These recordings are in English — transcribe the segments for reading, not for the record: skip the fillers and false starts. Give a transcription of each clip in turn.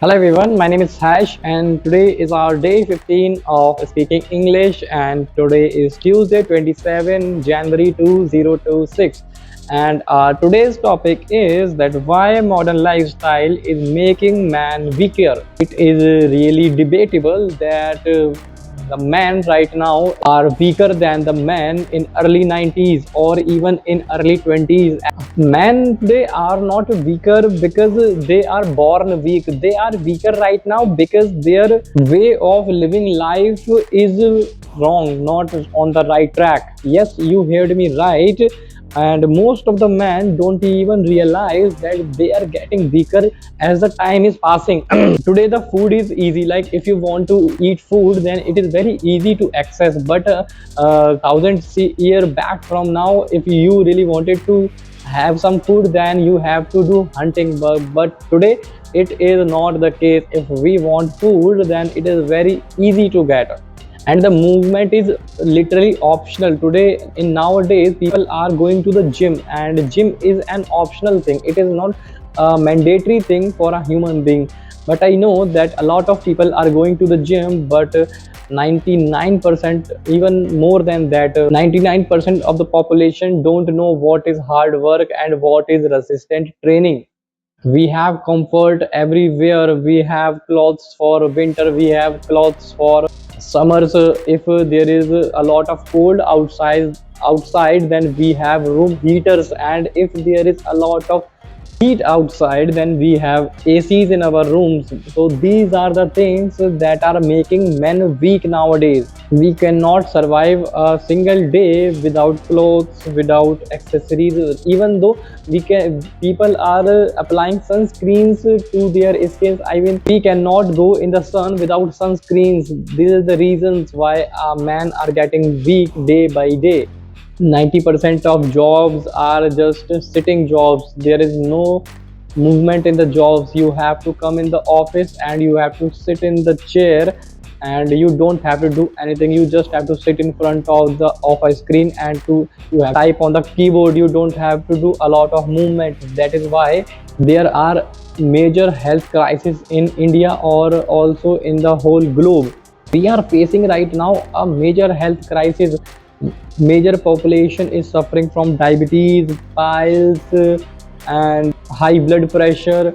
Hello everyone, my name is Hash and today is our day 15 of speaking English and today is Tuesday 27 January 2026 and today's topic is that why modern lifestyle is making man weaker. It is really debatable that the men right now are weaker than the men in early 90s or even in early 20s. Men today are not weaker because they are born weak. They are weaker right now because their way of living life is wrong, not on the right track. Yes, you heard me right. And most of the men don't even realize that they are getting weaker as the time is passing. Today the food is easy, like if you want to eat food then it is very easy to access, but thousand year back from now, if you really wanted to have some food then you have to do hunting, but today it is not the case. If we want food then it is very easy to get, and the movement is literally optional. Today in nowadays people are going to the gym, and gym is an optional thing. It is not a mandatory thing for a human being, but I know that a lot of people are going to the gym, but 99%, even more than that, 99% of the population don't know what is hard work and what is resistant training. We have comfort everywhere. We have clothes for winter, we have clothes for summers. If there is a lot of cold outside, then we have room heaters, and if there is a lot of heat outside then we have ACs in our rooms. So these are the things that are making men weak nowadays. We cannot survive a single day without clothes, without accessories, even though we can. People are applying sunscreens to their skins. I mean, we cannot go in the sun without sunscreens. These are the reasons why men are getting weak day by day. 90% of jobs are just sitting jobs. There is no movement in the jobs. You have to come in the office and you have to sit in the chair, and you don't have to do anything. You just have to sit in front of a screen and you have to type on the keyboard. You don't have to do a lot of movement. That is why there are major health crises in India or also in the whole globe. We are facing right now a major health crisis. Major population is suffering from diabetes, piles, and high blood pressure,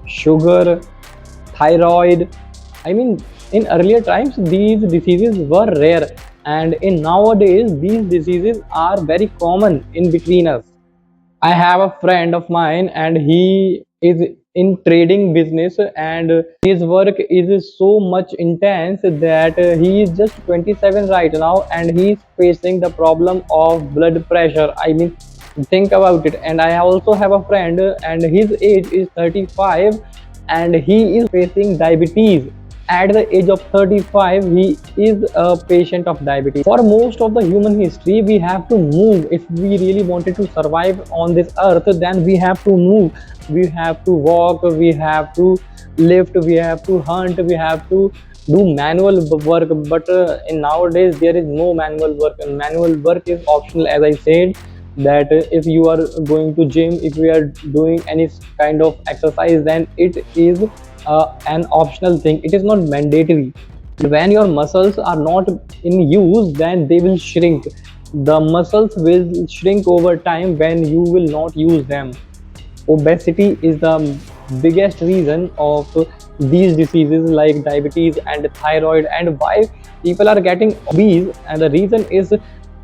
sugar, thyroid. I mean, in earlier times these diseases were rare, and in nowadays these diseases are very common in between us. I have a friend of mine and he is in trading business, and his work is so much intense that he is just 27 right now and he is facing the problem of blood pressure. I mean, think about it. And I also have a friend and his age is 35 and he is facing diabetes. At the age of 35 he is a patient of diabetes. For most of the human history we have to move. If we really wanted to survive on this earth then we have to move. We have to walk, we have to lift, we have to hunt, we have to do manual work, but in nowadays there is no manual work, and manual work is optional. As I said, that if you are going to gym, if you are doing any kind of exercise, then it is an optional thing. It is not mandatory. When your muscles are not in use then they will shrink. The muscles will shrink over time when you will not use them. Obesity is the biggest reason of these diseases like diabetes and thyroid, and why people are getting obese, and the reason is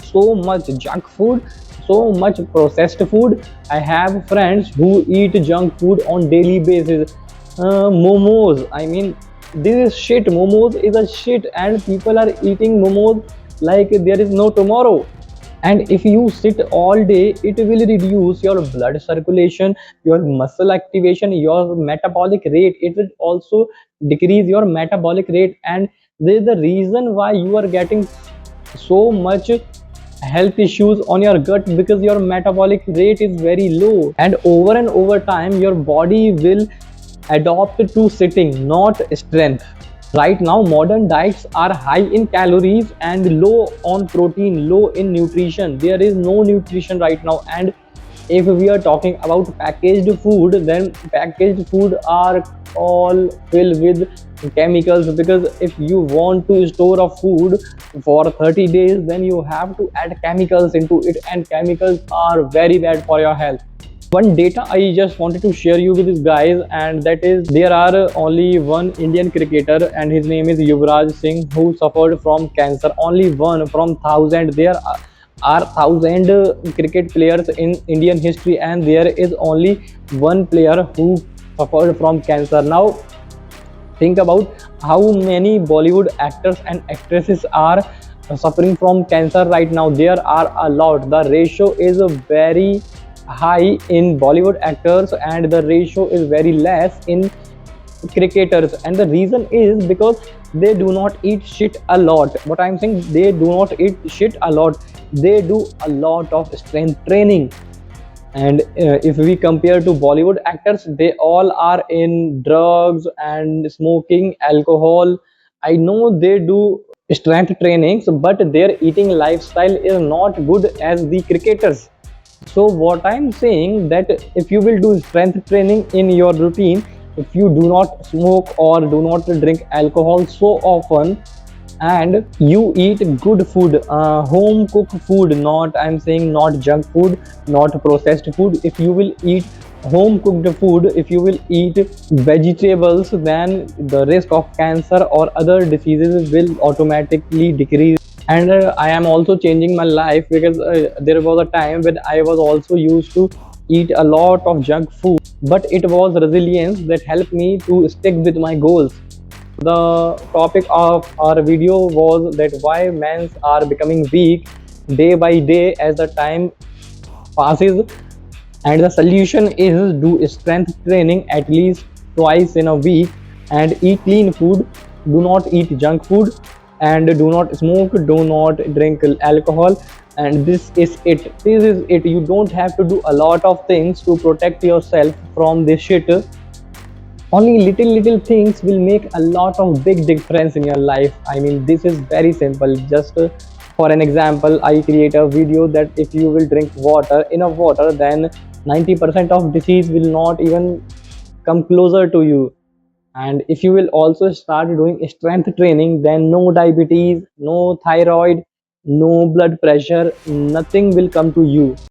so much junk food, so much processed food. I have friends who eat junk food on daily basis. Momos, I mean, this is shit. Momos is a shit, and people are eating momos like there is no tomorrow. And if you sit all day it will reduce your blood circulation, your muscle activation, your metabolic rate. It will also decrease your metabolic rate, and this is the reason why you are getting so much health issues on your gut, because your metabolic rate is very low, and over time your body will adopt to sitting, not strength. Right now modern diets are high in calories and low on protein, low in nutrition. There is no nutrition right now, and If we are talking about packaged food, then packaged food are all filled with chemicals, because if you want to store a food for 30 days, then you have to add chemicals into it, and chemicals are very bad for your health. One data I just wanted to share you with this guys, and that is there are only one Indian cricketer, and his name is Yuvraj Singh, who suffered from cancer. Only one from thousand. There are thousand cricket players in Indian history, and there is only one player who suffered from cancer. Now think about how many Bollywood actors and actresses are suffering from cancer right now. There are a lot. The ratio is very high in Bollywood actors, and the ratio is very less in cricketers. And the reason is because they do not eat shit a lot. What I'm saying, they do not eat shit a lot. They do a lot of strength training. And if we compare to Bollywood actors, they all are in drugs and smoking alcohol. I know they do strength trainings, but their eating lifestyle is not good as the cricketers. So what I'm saying, that if you will do strength training in your routine, if you do not smoke or do not drink alcohol so often, and you eat good food, home cooked food, not, I'm saying, not junk food, not processed food. If you will eat home cooked food, if you will eat vegetables, then the risk of cancer or other diseases will automatically decrease. And I am also changing my life, because there was a time when I was also used to eat a lot of junk food, but it was resilience that helped me to stick with my goals. The topic of our video was that why men are becoming weak day by day as the time passes, and the solution is do strength training at least twice in a week, and eat clean food, do not eat junk food, and do not smoke, do not drink alcohol. And this is it. You don't have to do a lot of things to protect yourself from this shit. Only little things will make a lot of big difference in your life. I mean, this is very simple. Just for an example, I create a video that if you will drink water, enough water, then 90% of disease will not even come closer to you. And if you will also start doing strength training, then no diabetes, no thyroid, no blood pressure, nothing will come to you.